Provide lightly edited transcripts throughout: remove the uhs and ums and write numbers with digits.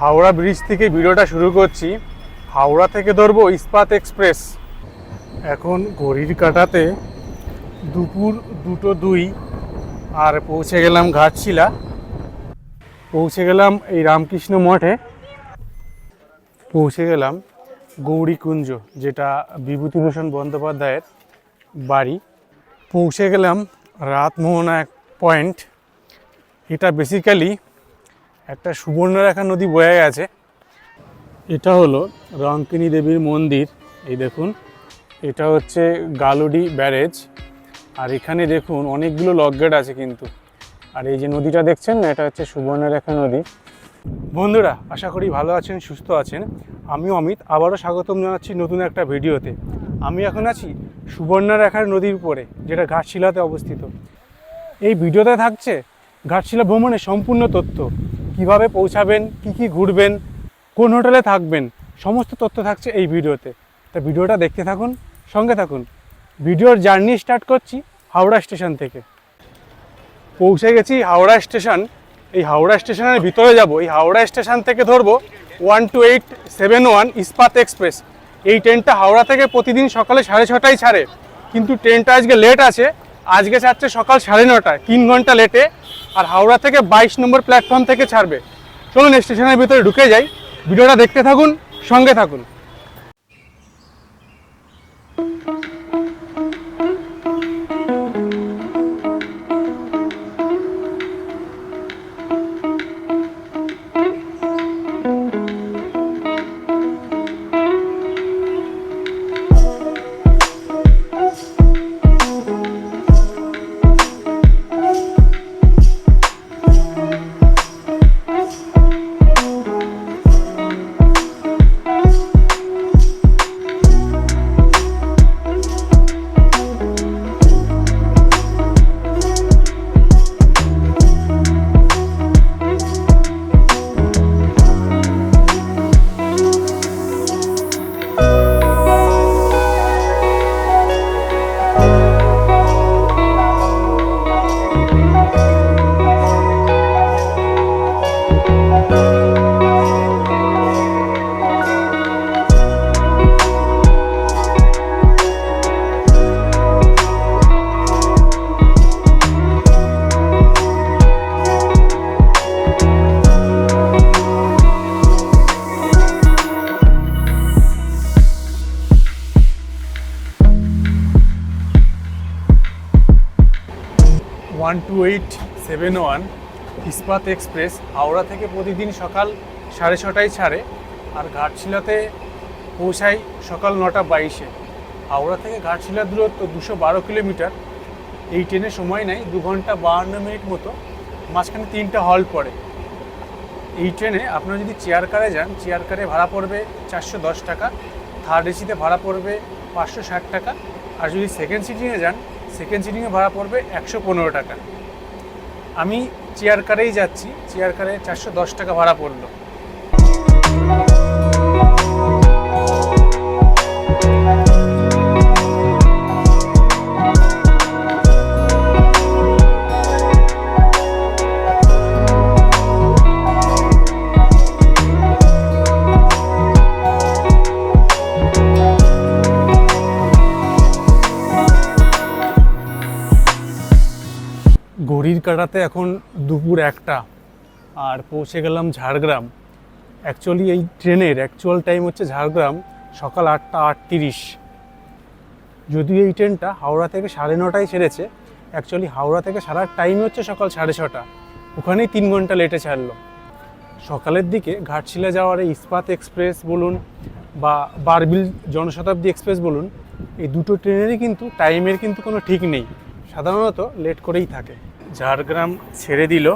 Howrah bridge থেকে ভিডিওটা শুরু করছি। হাওড়া থেকে ধরবো ইস্পাত এক্সপ্রেস। এখন ঘড়ির কাঁটাতে দুপুর 2:02 আর পৌঁছে গেলাম ঘাটশিলা। পৌঁছে গেলাম এই রামকৃষ্ণ মঠে, পৌঁছে গেলাম গৌরীকুঞ্জ, যেটা বিভূতিভূষণ বন্দ্যোপাধ্যায়ের বাড়ি। পৌঁছে গেলাম রাতমোহনা এক পয়েন্ট। এটা বেসিক্যালি একটা সুবর্ণরেখা নদী বয়ে গেছে। এটা হলো রঙ্কিনী দেবীর মন্দির। এই দেখুন, এটা হচ্ছে গালুডি ব্যারেজ। আর এখানে দেখুন অনেকগুলো লকগেট আছে কিন্তু। আর এই যে নদীটা দেখছেন না, এটা হচ্ছে সুবর্ণরেখা নদী। বন্ধুরা, আশা করি ভালো আছেন, সুস্থ আছেন। আমি অমিত, আবারও স্বাগতম জানাচ্ছি নতুন একটা ভিডিওতে। আমি এখন আছি সুবর্ণরেখার নদীর উপরে, যেটা ঘাটশিলাতে অবস্থিত। এই ভিডিওতে থাকছে ঘাটশিলা ভ্রমণের সম্পূর্ণ তথ্য। কিভাবে পৌঁছাবেন, কি ঘুরবেন, কোন হোটেলে থাকবেন, সমস্ত তথ্য থাকছে এই ভিডিওতে। তা ভিডিওটা দেখতে থাকুন, সঙ্গে থাকুন। ভিডিওর জার্নি স্টার্ট করছি হাওড়া স্টেশন থেকে। পৌঁছে গেছি হাওড়া স্টেশন। এই হাওড়া স্টেশনের ভিতরে যাব। এই হাওড়া স্টেশন থেকে ধরবো 12871 ইস্পাত এক্সপ্রেস। এই ট্রেনটা হাওড়া থেকে প্রতিদিন সকালে 6:30টায় ছাড়ে, কিন্তু ট্রেনটা আজকে লেট আছে। আজকে ছাড়ছে সকাল 9:30টায়, 3 ঘন্টা লেটে। আর হাওড়া থেকে 22 নম্বর প্ল্যাটফর্ম থেকে ছাড়বে। চলুন স্টেশনের ভিতরে ঢুকে যাই, ভিডিওটা দেখতে থাকুন, সঙ্গে থাকুন। ওয়ান 12871 ইস্পাত এক্সপ্রেস হাওড়া থেকে প্রতিদিন সকাল 6:30টায় ছাড়ে, আর ঘাটশিলাতে পৌঁছায় সকাল 9:22-এ। হাওড়া থেকে ঘাটশিলার দূরত্ব 212 কিলোমিটার। এই ট্রেনে সময় নেয় 2 ঘন্টা 52 মিনিট মতো, মাঝখানে 3টা হল্ট পড়ে। এই ট্রেনে আপনারা যদি চেয়ার কারে যান, চেয়ার কারে ভাড়া পড়বে 410 টাকা, থার্ড এসিতে ভাড়া পড়বে 560 টাকা, আর যদি সেকেন্ড সিটিংয়ে যান, সেকেন্ড সিটিংয়ে ভাড়া পড়বে 115 টাকা। আমি চেয়ার কারেই যাচ্ছি, চেয়ার কারে 410 টাকা ভাড়া পড়লো। ঘড়ির কাঁটাতে এখন দুপুর 1টা, আর পৌঁছে গেলাম ঝাড়গ্রাম। অ্যাকচুয়ালি এই ট্রেনের অ্যাকচুয়াল টাইম হচ্ছে ঝাড়গ্রাম সকাল 8:38। যদিও এই ট্রেনটা হাওড়া থেকে 9:30টায় ছেড়েছে, অ্যাকচুয়ালি হাওড়া থেকে ছাড়ার টাইম হচ্ছে সকাল 6:30। ওখানেই 3 ঘন্টা লেটে ছাড়লো। সকালের দিকে ঘাটশিলা যাওয়ার এই ইস্পাত এক্সপ্রেস বলুন বা বারবিল জনশতাব্দী এক্সপ্রেস বলুন, এই দুটো ট্রেনেরই কিন্তু টাইমের কিন্তু কোনো ঠিক নেই, সাধারণত লেট করেই থাকে। ঝাড়গ্রাম ছেড়ে দিল।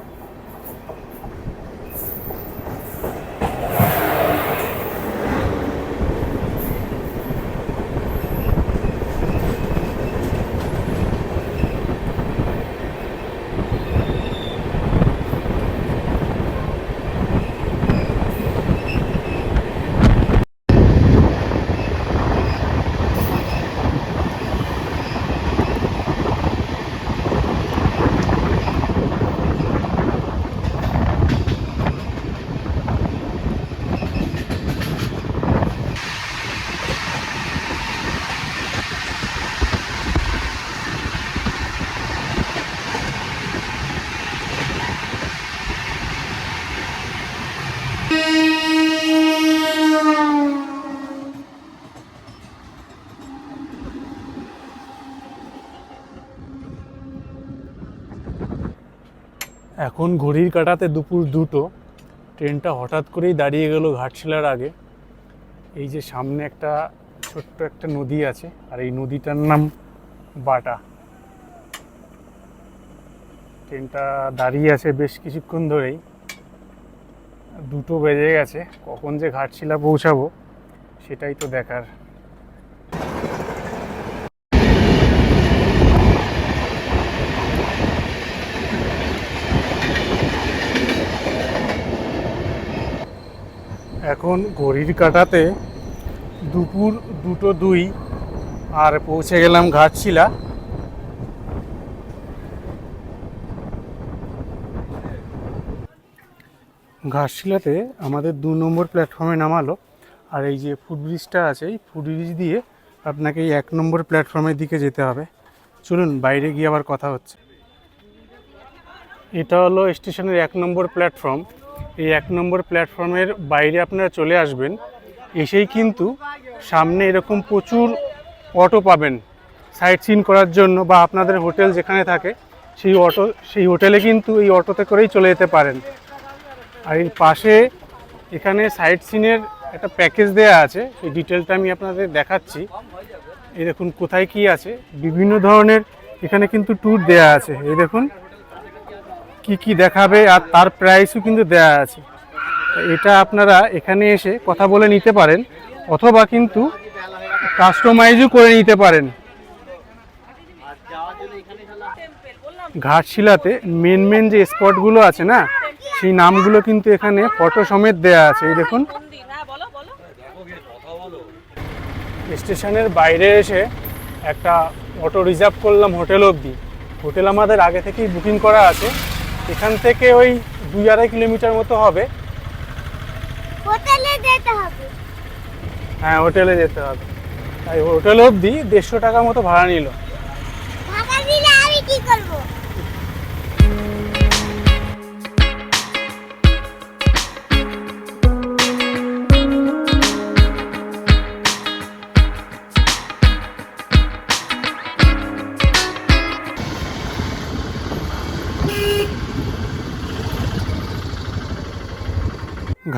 এখন ঘড়ির কাঁটাতে দুপুর 2টো। ট্রেনটা হঠাৎ করেই দাঁড়িয়ে গেল ঘাটশিলার আগে। এই যে সামনে একটা ছোট্ট একটা নদী আছে, আর এই নদীটার নাম বাটা। ট্রেনটা দাঁড়িয়ে আছে বেশ কিছুক্ষণ ধরেই, 2টো বেজে গেছে। কখন যে ঘাটশিলা পৌঁছাবো সেটাই তো দেখার। এখন ঘড়ির কাঁটাতে দুপুর 2:02 আর পৌঁছে গেলাম ঘাটশিলা। ঘাটশিলাতে আমাদের 2 নম্বর প্ল্যাটফর্মে নামালো, আর এই যে ফুটব্রিজটা আছে, এই ফুটব্রিজ দিয়ে আপনাকে এই 1 নম্বর প্ল্যাটফর্মের দিকে যেতে হবে। চলুন বাইরে গিয়ে আবার কথা হচ্ছে। এটা হলো স্টেশনের 1 নম্বর প্ল্যাটফর্ম। এই 1 নম্বর প্ল্যাটফর্মের বাইরে আপনারা চলে আসবেন, এসেই কিন্তু সামনে এরকম প্রচুর অটো পাবেন সাইট সিন করার জন্য, বা আপনাদের হোটেল যেখানে থাকে সেই হোটেলে কিন্তু এই অটোতে করেই চলে যেতে পারেন। আর এর পাশে এখানে সাইট সিনের একটা প্যাকেজ দেয়া আছে, সেই ডিটেলটা আমি আপনাদের দেখাচ্ছি। এই দেখুন কোথায় কি আছে, বিভিন্ন ধরনের এখানে কিন্তু ট্যুর দেয়া আছে। এই দেখুন কি কি দেখাবে, আর তার প্রাইসও কিন্তু দেয়া আছে। এটা আপনারা এখানে এসে কথা বলে নিতে পারেন, অথবা কিন্তু কাস্টমাইজও করে নিতে পারেন। ঘাটশিলাতে মেন যে স্পটগুলো আছে না, সেই নামগুলো কিন্তু এখানে ফটো সমেত দেয়া আছে। এই দেখুন স্টেশনের বাইরে এসে একটা অটো রিজার্ভ করলাম হোটেল অবধি। হোটেল আমাদের আগে থেকেই বুকিং করা আছে। এখান থেকে ওই 2-2.5 কিলোমিটার মতো হবে। হোটেলে যেতে হবে। হ্যাঁ, হোটেলে যেতে হবে। তাই হোটেল অবধি 150 টাকা মতো ভাড়া নিল। ভাড়া দিলে আমি কি করব?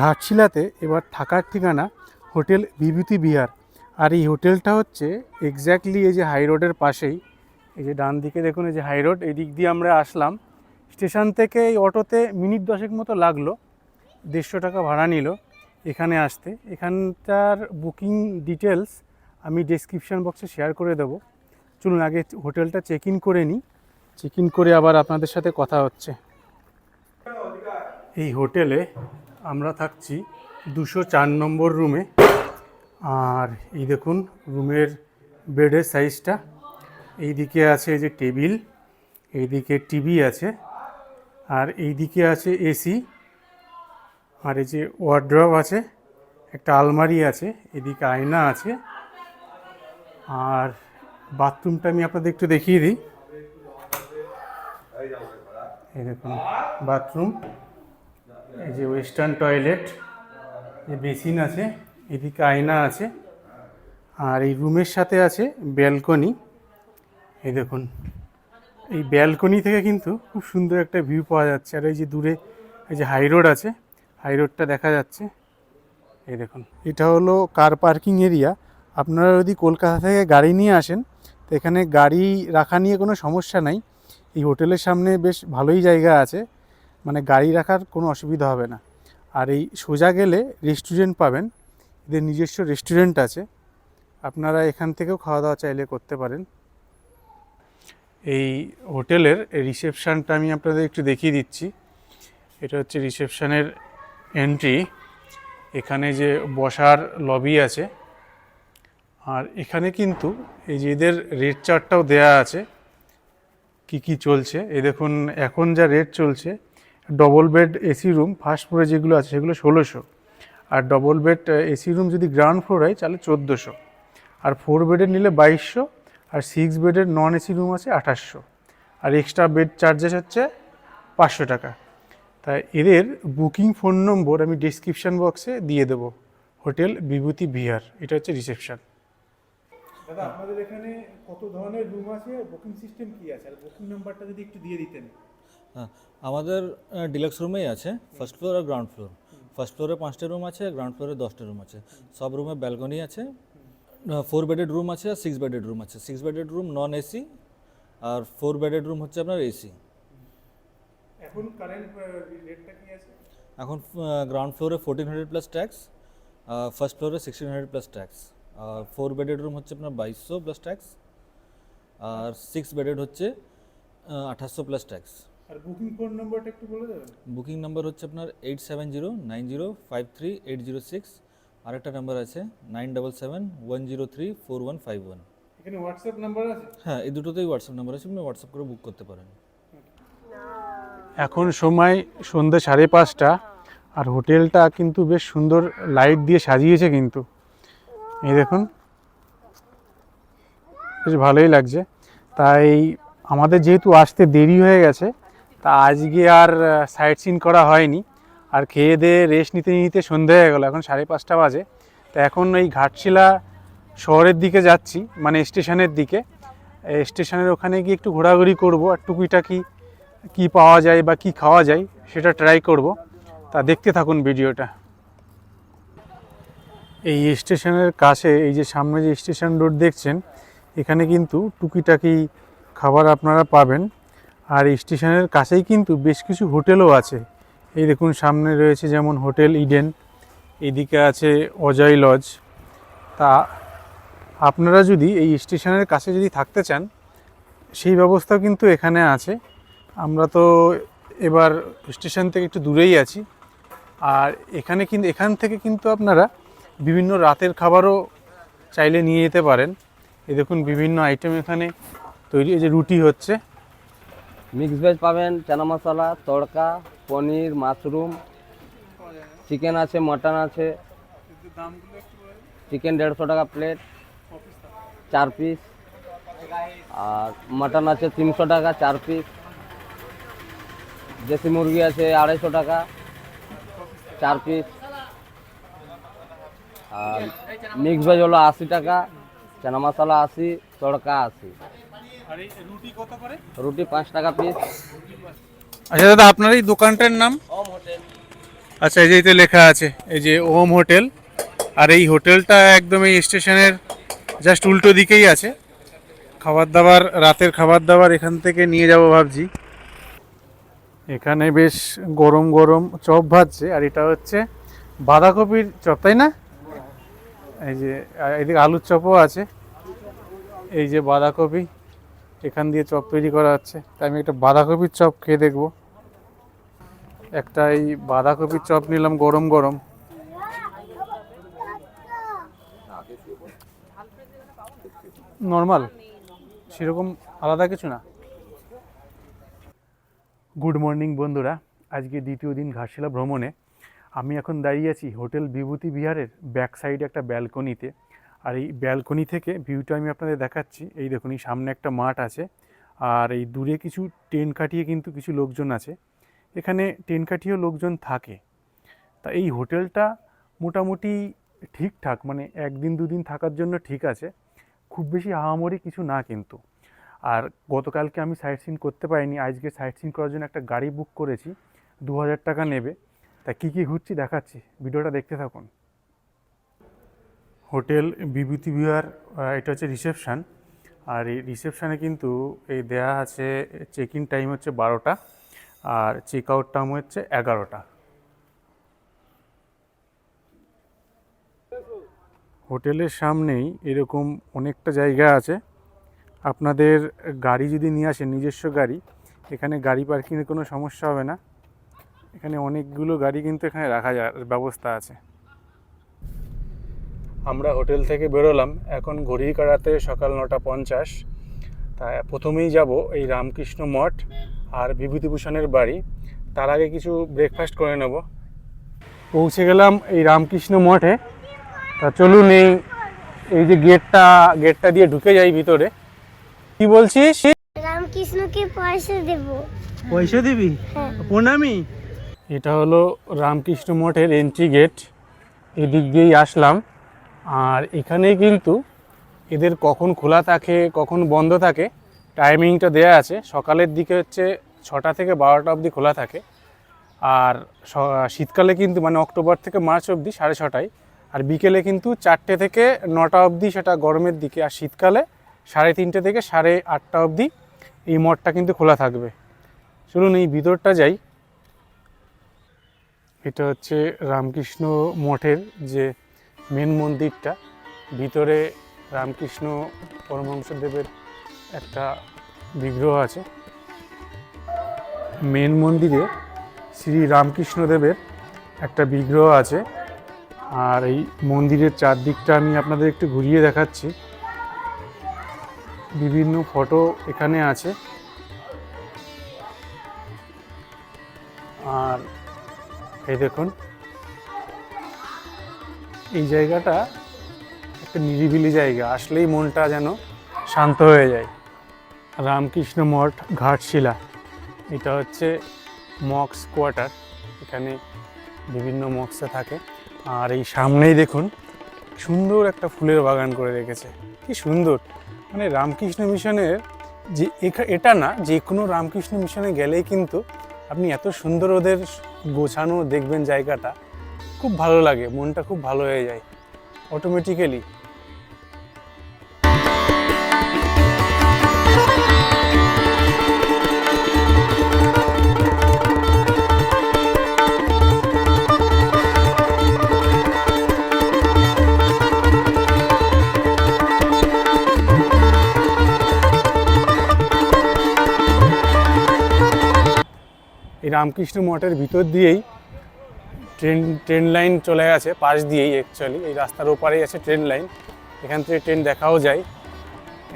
ঘাটশিলাতে এবার থাকার ঠিকানা হোটেল বিভূতি বিহার। আর এই হোটেলটা হচ্ছে এক্স্যাক্টলি এই যে হাই রোডের পাশেই। এই যে ডান দিকে দেখুন, এই যে হাই রোড, এই দিক দিয়ে আমরা আসলাম। স্টেশন থেকে এই অটোতে মিনিট 10 মতো লাগলো, 150 টাকা ভাড়া নিল এখানে আসতে। এখানটার বুকিং ডিটেলস আমি ডেসক্রিপশন বক্সে শেয়ার করে দেবো। চলুন আগে হোটেলটা চেক ইন করে নিই, চেক ইন করে আবার আপনাদের সাথে কথা হচ্ছে। এই হোটেলে আমরা থাকছি 204 নম্বর রুমে। আর এই দেখুন রুমের বেডের সাইজটা। এই দিকে আছে এই যে টেবিল, এইদিকে টিভি আছে, আর এই দিকে আছে এসি, আর এই যে ওয়ার্ড্রব আছে, একটা আলমারি আছে, এদিকে আয়না আছে। আর বাথরুমটা আমি আপনাদের একটু দেখিয়ে দিই। এই দেখুন বাথরুম, এই যে ওয়েস্টার্ন টয়লেট, এই বেসিন আছে, এদিকে আয়না আছে। আর এই রুমের সাথে আছে ব্যালকনি। এই দেখুন এই ব্যালকনি থেকে কিন্তু খুব সুন্দর একটা ভিউ পাওয়া যাচ্ছে। আর এই যে দূরে এই যে হাই রোড আছে, হাই রোডটা দেখা যাচ্ছে। এই দেখুন এটা হলো কার পার্কিং এরিয়া। আপনারা যদি কলকাতা থেকে গাড়ি নিয়ে আসেন তো এখানে গাড়ি রাখা নিয়ে কোনো সমস্যা নাই। এই হোটেলের সামনে বেশ ভালোই জায়গা আছে, মানে গাড়ি রাখার কোনো অসুবিধা হবে না। আর এই সোজা গেলে রেস্টুরেন্ট পাবেন, এদের নিজস্ব রেস্টুরেন্ট আছে, আপনারা এখান থেকেও খাওয়া দাওয়া চাইলে করতে পারেন। এই হোটেলের রিসেপশানটা আমি আপনাদের একটু দেখিয়ে দিচ্ছি। এটা হচ্ছে রিসেপশানের এন্ট্রি। এখানে যে বসার লবি আছে, আর এখানে কিন্তু এই যে এদের রেট চার্টটাও দেয়া আছে কি চলছে। এই দেখুন এখন যা রেট চলছে, double bed AC room first ফ্লোরে যেগুলো আছে সেগুলো 1600, আর ডবল বেড এসি রুম যদি গ্রাউন্ড ফ্লোর হয় তাহলে 1400, আর 4 বেডের নিলে 2200, আর 6 বেডের নন এসি রুম আছে 2800, আর এক্সট্রা বেড চার্জেস হচ্ছে 500 টাকা। তাই এদের বুকিং ফোন নম্বর আমি ডিসক্রিপশান বক্সে দিয়ে দেবো। হোটেল বিভূতি বিহার, এটা হচ্ছে রিসেপশান। দাদা আপনাদের এখানে কত ধরনের রুম আছে, বুকিং সিস্টেম কি আছে, আর বুকিং নাম্বারটা যদি একটু দিয়ে দিতেন। হ্যাঁ, আমাদের ডিলাক্স রুমেই আছে ফার্স্ট ফ্লোর আর গ্রাউন্ড ফ্লোর। ফার্স্ট ফ্লোরে 5টে রুম আছে, গ্রাউন্ড ফ্লোরে 10টে রুম আছে। সব রুমে ব্যালকনি আছে। 4 বেডেড রুম আছে আর 6 বেডেড রুম আছে। 6 বেডেড রুম নন এসি আর 4 বেডেড রুম হচ্ছে আপনার এসি। এখন কারেন্ট রেটটা কি আছে? এখন গ্রাউন্ড ফ্লোরে 1400 প্লাস ট্যাক্স, ফার্স্ট ফ্লোরে 1600 প্লাস ট্যাক্স। আর 4 বেডেড রুম হচ্ছে আপনার 2200 প্লাস ট্যাক্স, আর 6 বেডেড হচ্ছে 2800 প্লাস ট্যাক্স। আর বুকিং ফোন নাম্বারটা একটু বলে দেবেন? বুকিং নাম্বার হচ্ছে আপনার 8709053806। আরেকটা নাম্বার আছে 9771034151। এখানে হোয়াটসঅ্যাপ নাম্বার আছে? হ্যাঁ, এই দুটোতেই হোয়াটসঅ্যাপ নাম্বার আছে, আপনি হোয়াটসঅ্যাপ করে বুক করতে পারেন। এখন সময় সন্ধ্যে 5:30, আর হোটেলটা কিন্তু বেশ সুন্দর লাইট দিয়ে সাজিয়েছে কিন্তু। এই দেখুন, বেশ ভালোই লাগছে। তাই আমাদের যেহেতু আসতে দেরি হয়ে গেছে, তা আজকে আর সাইট সিন করা হয়নি। আর খেয়ে দিয়ে রেস্ট নিতে নিতে সন্ধে হয়ে গেলো, এখন 5:30 বাজে। তা এখন এই ঘাটশিলা শহরের দিকে যাচ্ছি, মানে স্টেশনের দিকে। স্টেশনের ওখানে গিয়ে একটু ঘোরাঘুরি করব, আর টুকিটাকি কি পাওয়া যায় বা কি খাওয়া যায় সেটা ট্রাই করব। তা দেখতে থাকুন ভিডিওটা। এই স্টেশনের কাছে, এই যে সামনে যে স্টেশন রোড দেখছেন, এখানে কিন্তু টুকিটাকি খাবার আপনারা পাবেন। আর এই স্টেশনের কাছেই কিন্তু বেশ কিছু হোটেলও আছে। এই দেখুন, সামনে রয়েছে যেমন হোটেল ইডেন, এদিকে আছে অজয় লজ। তা আপনারা যদি এই স্টেশনের কাছে যদি থাকতে চান, সেই ব্যবস্থাও কিন্তু এখানে আছে। আমরা তো এবার স্টেশন থেকে একটু দূরেই আছি। আর এখান থেকে কিন্তু আপনারা বিভিন্ন রাতের খাবারও চাইলে নিয়ে যেতে পারেন। এই দেখুন, বিভিন্ন আইটেম এখানে তৈরি। এই যে রুটি হচ্ছে, মিক্স ভেজ পাবেন, চানা মশলা, তড়কা, পনির, মাশরুম, চিকেন আছে, মটন আছে। চিকেন 150 টাকা প্লেট, 4 পিস। আর মটন আছে 300 টাকা 4 পিস। দেশি মুরগি আছে 250 টাকা 4 পিস। আর মিক্স ভেজ হলো 80 টাকা, চানা মশলা 80, তড়কা 80। আর এই রুটি কত করে? রুটি 5 টাকা পিস। আচ্ছা দাদা, আপনার এই দোকানটার নাম? ওম হোটেল। আচ্ছা, এই যে এতে লেখা আছে, এই যে ওম হোটেল। আর এই হোটেলটা একদম এই স্টেশনের জাস্ট উল্টো দিকেই আছে। রাতের খাবার দাবার এখান থেকে নিয়ে যাব ভাবছি। এখানে বেশ গরম গরম চপ ভাজছে, আর এটা হচ্ছে বাঁধাকপির চপ, তাই না? এই যে এদিকে আলুর চপও আছে। এই যে বাঁধাকপি, এখান দিয়ে চপ তৈরি করা হচ্ছে। তাই আমি একটা বাঁধাকপির চপ খেয়ে দেখব। একটা এই বাঁধাকপির চপ নিলাম গরম গরম। নর্মাল, সেরকম আলাদা কিছু না। গুড মর্নিং বন্ধুরা, আজকে দ্বিতীয় দিন ঘাটশিলা ভ্রমণে। আমি এখন দাঁড়িয়ে আছি হোটেল বিভূতি বিহারের ব্যাক সাইডে একটা ব্যালকনিতে। আর এই ব্যালকনি থেকে ভিউটা আমি আপনাদের দেখাচ্ছি। এই দেখুন, এই সামনে একটা মাঠ আছে, আর এই দূরে কিছু টেন্ট কাটিয়ে কিন্তু কিছু লোকজন আছে। এখানে টেন্ট কাটিয়েও লোকজন থাকে। তা এই হোটেলটা মোটামুটি ঠিকঠাক, মানে 1 দিন 2 দিন থাকার জন্য ঠিক আছে, খুব বেশি আহামরি কিছু না কিন্তু। আর গতকালকে আমি সাইট সিন করতে পারিনি, আজকে সাইট সিন করার জন্য একটা গাড়ি বুক করেছি, 2000 টাকা নেবে। তা কী কী ঘুরছি দেখাচ্ছি, ভিডিওটা দেখতে থাকুন। হোটেল বিভূতি বিহার, এটা হচ্ছে রিসেপশান। আর এই রিসেপশানে কিন্তু এই দেয়া আছে চেক ইন টাইম হচ্ছে 12টা, আর চেক আউট টাইম হচ্ছে 11টা। হোটেলের সামনেই এরকম অনেকটা জায়গা আছে। আপনাদের গাড়ি যদি নিয়ে আসেন, নিজস্ব গাড়ি, এখানে গাড়ি পার্কিংয়ের কোনো সমস্যা হবে না। এখানে অনেকগুলো গাড়ি কিন্তু এখানে রাখা ব্যবস্থা আছে। আমরা হোটেল থেকে বেরোলাম, এখন ঘড়ির কাঁটাতে সকাল 9:50। তাই প্রথমেই যাব এই রামকৃষ্ণ মঠ আর বিভূতিভূষণের বাড়ি। তার আগে কিছু ব্রেকফাস্ট করে নেব। পৌঁছে গেলাম এই রামকৃষ্ণ মঠে। তা চলুন, এই যে গেটটা দিয়ে ঢুকে যাই ভিতরে। কি বলছিস? রামকৃষ্ণকে পয়সা দেব। পয়সা দিবি? হ্যাঁ। প্রণামী। এটা হলো রামকৃষ্ণ মঠের এন্ট্রি গেট। এদিক দিয়েই আসলাম। আর এখানে কিন্তু এদের কখন খোলা থাকে কখন বন্ধ থাকে টাইমিংটা দেয়া আছে। সকালের দিকে হচ্ছে 6টা থেকে 12টা অবধি খোলা থাকে। আর শীতকালে কিন্তু মানে অক্টোবর থেকে মার্চ অবধি 6:30টায়, আর বিকেলে কিন্তু 4টে থেকে 9টা অবধি, সেটা গরমের দিকে। আর শীতকালে 3:30 থেকে 8:30 অবধি এই মঠটা কিন্তু খোলা থাকবে। চলুন এই ভিতরটা যাই। এটা হচ্ছে রামকৃষ্ণ মঠের যে মেন মন্দিরটা, ভিতরে রামকৃষ্ণ পরমহংসদেবের একটা বিগ্রহ আছে। মেন মন্দিরে শ্রী রামকৃষ্ণদেবের একটা বিগ্রহ আছে। আর এই মন্দিরের চারদিকটা আমি আপনাদের একটু ঘুরিয়ে দেখাচ্ছি। বিভিন্ন ফটো এখানে আছে। আর এই দেখুন, এই জায়গাটা একটা নিরিবিলি জায়গা, আসলেই মনটা যেন শান্ত হয়ে যায়। রামকৃষ্ণ মঠ ঘাটশিলা, এটা হচ্ছে মক্স কোয়ার্টার, এখানে বিভিন্ন মক্সে থাকে। আর এই সামনেই দেখুন সুন্দর একটা ফুলের বাগান করে রেখেছে, কি সুন্দর। মানে রামকৃষ্ণ মিশনের যে এটা না, যে কোনো রামকৃষ্ণ মিশনে গেলেই কিন্তু আপনি এত সুন্দর ওদের গোছানো দেখবেন, জায়গাটা খুব ভালো লাগে, মনটা খুব ভালো হয়ে যায় অটোমেটিক্যালি। এই রামকৃষ্ণ মঠের ভিতর দিয়েই ট্রেন লাইন চলে গেছে, পাশ দিয়েই অ্যাকচুয়ালি এই রাস্তার ওপারেই আছে ট্রেন লাইন। এখান থেকে ট্রেন দেখাও যায়।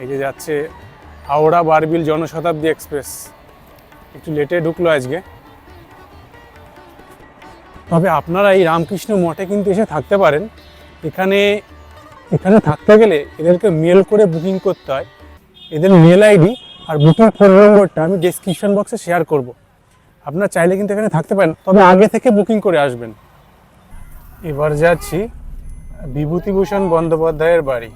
এই যে যাচ্ছে হাওড়া বারবিল জনশতাব্দী এক্সপ্রেস, একটু লেটে ঢুকলো আজকে। তবে আপনারা এই রামকৃষ্ণ মঠে কিন্তু এসে থাকতে পারেন। এখানে থাকতে গেলে এদেরকে মেল করে বুকিং করতে হয়। এদের মেল আইডি আর বুকিং ফোন নম্বরটা আমি ডেসক্রিপশন বক্সে শেয়ার করব। আপনারা চাইলে কিন্তু এখানে থাকতে পারেন, তবে আগে থেকে বুকিং করে আসবেন। এবার যাচ্ছি বিভূতিভূষণ বন্দ্যোপাধ্যায়ের বাড়ি।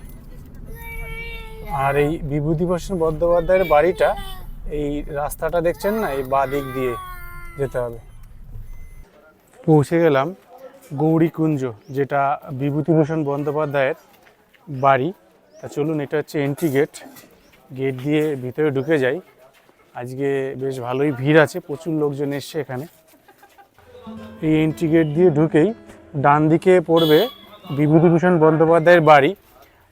আর এই বিভূতিভূষণ বন্দ্যোপাধ্যায়ের বাড়িটা এই রাস্তাটা দেখছেন না, এই বাঁ দিক দিয়ে যেতে হবে। পৌঁছে গেলাম গৌরীকুঞ্জ, যেটা বিভূতিভূষণ বন্দ্যোপাধ্যায়ের বাড়ি। তা চলুন, এটা হচ্ছে এন্ট্রি গেট। গেট দিয়ে ভিতরে ঢুকে যাই। আজকে বেশ ভালোই ভিড় আছে, প্রচুর লোকজন এসছে এখানে। এই এন্ট্রি গেট দিয়ে ঢুকেই ডান দিকে পড়বে বিভূতিভূষণ বন্দ্যোপাধ্যায়ের বাড়ি।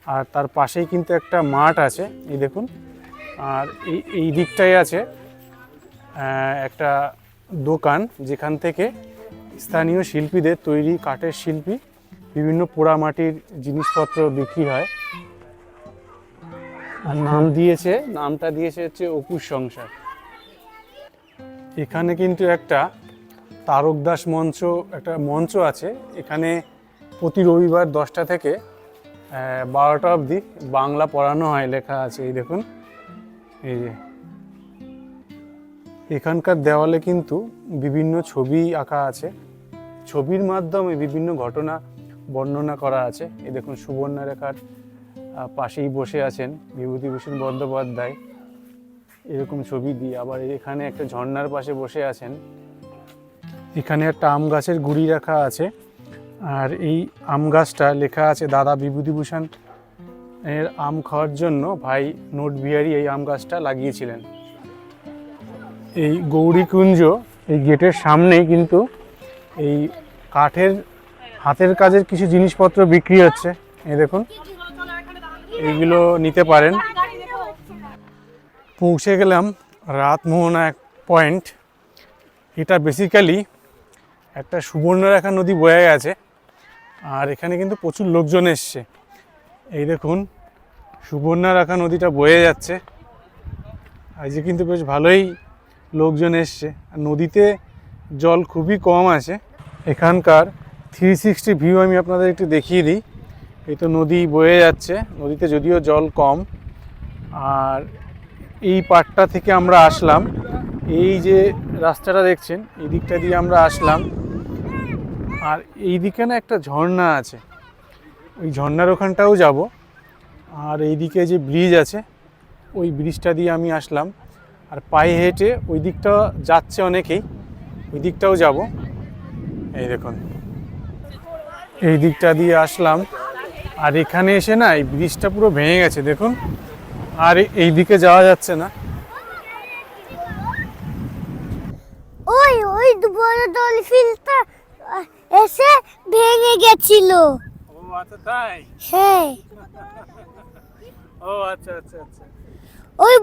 আর তার পাশেই কিন্তু একটা মাঠ আছে, এই দেখুন। আর এই দিকটায় আছে একটা দোকান, যেখান থেকে স্থানীয় শিল্পীদের তৈরি কাঠের শিল্পী বিভিন্ন পোড়ামাটির জিনিসপত্র বিক্রি হয়। আর নামটা দিয়েছে হচ্ছে অপুর সংসার। এখানে কিন্তু একটা তারকদাস একটা মঞ্চ আছে। এখানে প্রতি রবিবার 10টা থেকে 12টা অবধি বাংলা পড়ানো হয়, লেখা আছে এই দেখুন। এই যে এখানকার দেওয়ালে কিন্তু বিভিন্ন ছবি আঁকা আছে, ছবির মাধ্যমে বিভিন্ন ঘটনা বর্ণনা করা আছে। এই দেখুন, সুবর্ণরেখার পাশেই বসে আছেন বিভূতিভূষণ বন্দ্যোপাধ্যায়, এরকম ছবি দিয়ে। আবার এখানে একটা ঝর্ণার পাশে বসে আছেন। এখানে একটা আম গাছের গুড়ি রাখা আছে। আর এই আম গাছটা লেখা আছে দাদা বিভূতিভূষণ এর আম খাওয়ার জন্য ভাই নোট বিহারী এই আম গাছটা লাগিয়েছিলেন। এই গৌরীকুঞ্জ, এই গেটের সামনেই কিন্তু এই কাঠের হাতের কাজের কিছু জিনিসপত্র বিক্রি হচ্ছে। এই দেখুন, এইগুলো নিতে পারেন। পৌঁছে গেলাম রাতমোহনা পয়েন্ট। এটা বেসিক্যালি একটা সুবর্ণরেখা নদী বয়ে গেছে। আর এখানে কিন্তু প্রচুর লোকজন এসছে। এই দেখুন, সুবর্ণরেখা নদীটা বয়ে যাচ্ছে। আজকে কিন্তু বেশ ভালোই লোকজন এসছে। আর নদীতে জল খুবই কম আছে। এখানকার 360 ভিউ আমি আপনাদের একটু দেখিয়ে দিই। এই তো নদী বয়ে যাচ্ছে, নদীতে যদিও জল কম। আর এই পাড়টা থেকে আমরা আসলাম, এই যে রাস্তাটা দেখছেন এই দিকটা দিয়ে আমরা আসলাম। আর এই দিকে না একটা ঝর্ণা আছে, ওই ঝর্ণার ওখানটাও যাব। আর এইদিকে যে ব্রিজ আছে, ওই ব্রিজটা দিয়ে আমি আসলাম। আর আর পায়ে হেঁটে ওই দিকটা যাচ্ছে অনেকেই, ওই দিকটাও যাব। এই দেখুন এই দিকটা দিয়ে আসলাম, আর এখানে এসে না এই ব্রিজটা পুরো ভেঙে গেছে দেখুন, আর এই দিকে যাওয়া যাচ্ছে না। ওই ওই বড় ডলফিনটা এসে ভেঙে গেছিল। ও আচ্ছা তাই, হ্যাঁ ও আচ্ছা আচ্ছা আচ্ছা। ওই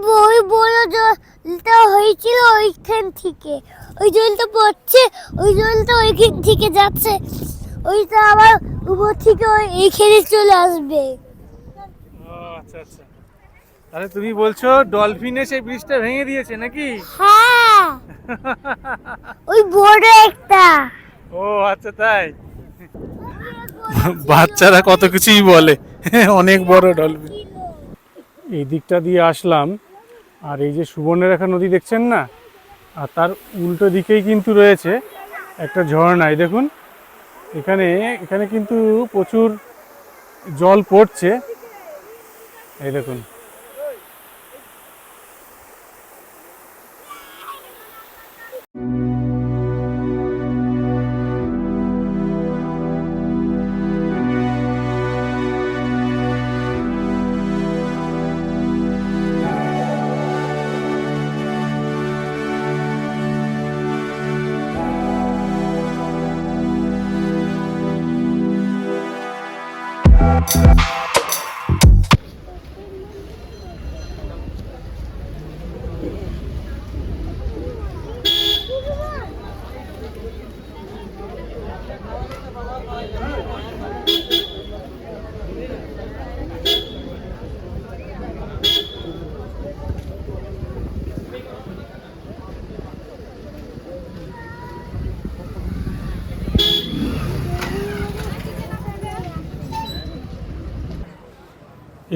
বড় জলটা হয়েছিল ওইখান থেকে, ওই জলটা পড়ছে, ওই জলটা ওইখান থেকে যাচ্ছে, ওইটা আবার উপর থেকে এইখানে চলে আসবে। ও আচ্ছা আচ্ছা, তাহলে তুমি বলছো ডলফিন এসে ব্রিজটা ভেঙে দিয়েছে নাকি? হ্যাঁ ওই বড় একটা। ও আচ্ছা তাই, বাচ্চারা কত কিছুই বলে, অনেক বড় ডলফিন। এই দিকটা দিয়ে আসলাম, আর এই যে সুবর্ণরেখা নদী দেখছেন না, আর তার উল্টো দিকেই কিন্তু রয়েছে একটা ঝর্ণা। এই দেখুন এখানে এখানে কিন্তু প্রচুর জল পড়ছে, এই দেখুন।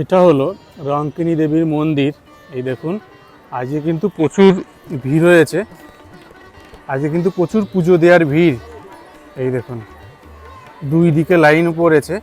এটা হলো রঙ্কিনী দেবীর মন্দির। এই দেখুন আজকে কিন্তু প্রচুর ভিড় হয়েছে, আজকে কিন্তু প্রচুর পুজো দেওয়ার ভিড়। এই দেখুন দুই দিকে লাইন পড়েছে।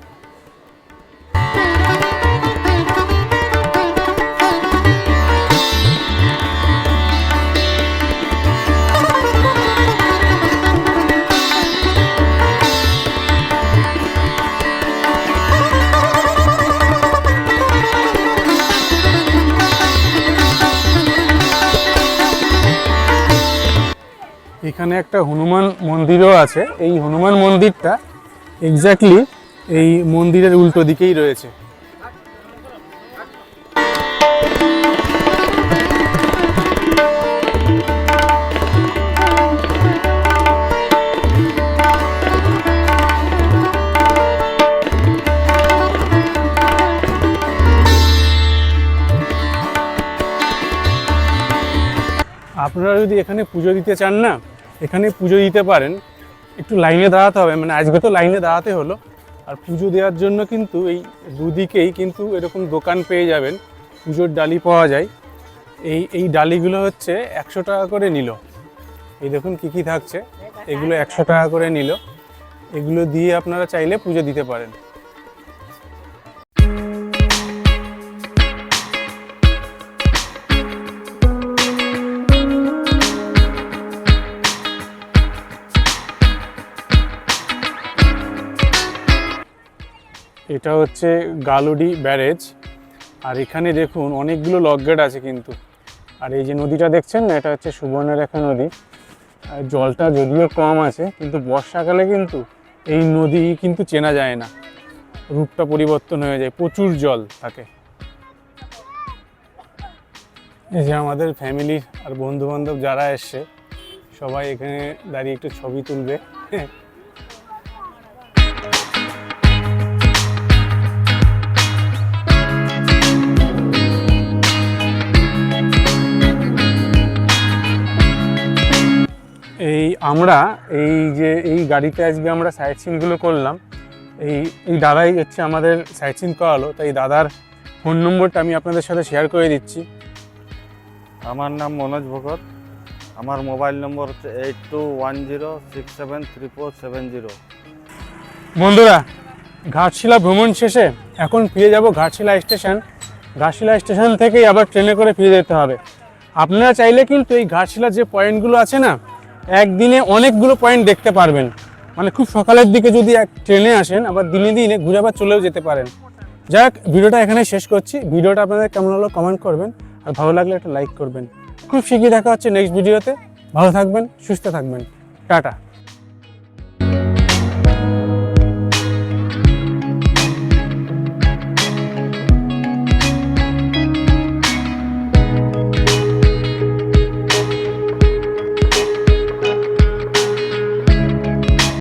এখানে একটা হনুমান মন্দিরও আছে। এই হনুমান মন্দিরটা এক্স্যাক্টলি এই মন্দিরের উল্টো দিকেই রয়েছে। আপনারা যদি এখানে পুজো দিতে চান না, এখানে পুজো দিতে পারেন। একটু লাইনে দাঁড়াতে হবে, মানে আজকে তো লাইনে দাঁড়াতে হলো। আর পুজো দেওয়ার জন্য কিন্তু এই দুদিকেই কিন্তু এরকম দোকান পেয়ে যাবেন, পুজোর ডালি পাওয়া যায়। এই ডালিগুলো হচ্ছে 100 টাকা করে নিল। এই দেখুন কি কি থাকছে, এগুলো 100 টাকা করে নিল। এগুলো দিয়ে আপনারা চাইলে পুজো দিতে পারেন। এটা হচ্ছে গালুডি ব্যারেজ, আর এখানে দেখুন অনেকগুলো লক গেট আছে কিন্তু। আর এই যে নদীটা দেখছেন না, এটা হচ্ছে সুবর্ণরেখা নদী। আর জলটা যদিও কম আছে, কিন্তু বর্ষাকালে কিন্তু এই নদী কিন্তু চেনা যায় না, রূপটা পরিবর্তন হয়ে যায়, প্রচুর জল থাকে। এই যে আমাদের ফ্যামিলি আর বন্ধু বান্ধব যারা এসছে, সবাই এখানে দাঁড়িয়ে একটু ছবি তুলবে। আমরা এই গাড়িতে আজকে আমরা সাইট সিনগুলো করলাম। এই দাদাই হচ্ছে আমাদের সাইট সিন করালো, তাই দাদার ফোন নম্বরটা আমি আপনাদের সাথে শেয়ার করে দিচ্ছি। আমার নাম মনোজ ভগত, আমার মোবাইল নম্বর হচ্ছে 8210673470। বন্ধুরা, ঘাটশিলা ভ্রমণ শেষে এখন ফিরে যাব ঘাটশিলা স্টেশন। ঘাটশিলা স্টেশন থেকেই আবার ট্রেনে করে ফিরে যেতে হবে। আপনারা চাইলে কিন্তু এই ঘাটশিলার যে পয়েন্টগুলো আছে না, একদিনে অনেকগুলো পয়েন্ট দেখতে পারবেন। মানে খুব সকালের দিকে যদি এক ট্রেনে আসেন, আবার দিনে দিনে ঘুরে আবার চলেও যেতে পারেন। যাক, ভিডিওটা এখানে শেষ করছি। ভিডিওটা আপনাদের কেমন হলো কমেন্ট করবেন, আর ভালো লাগলে একটা লাইক করবেন। খুব শীঘ্রই দেখা হচ্ছে নেক্সট ভিডিওতে। ভালো থাকবেন, সুস্থ থাকবেন, টাটা।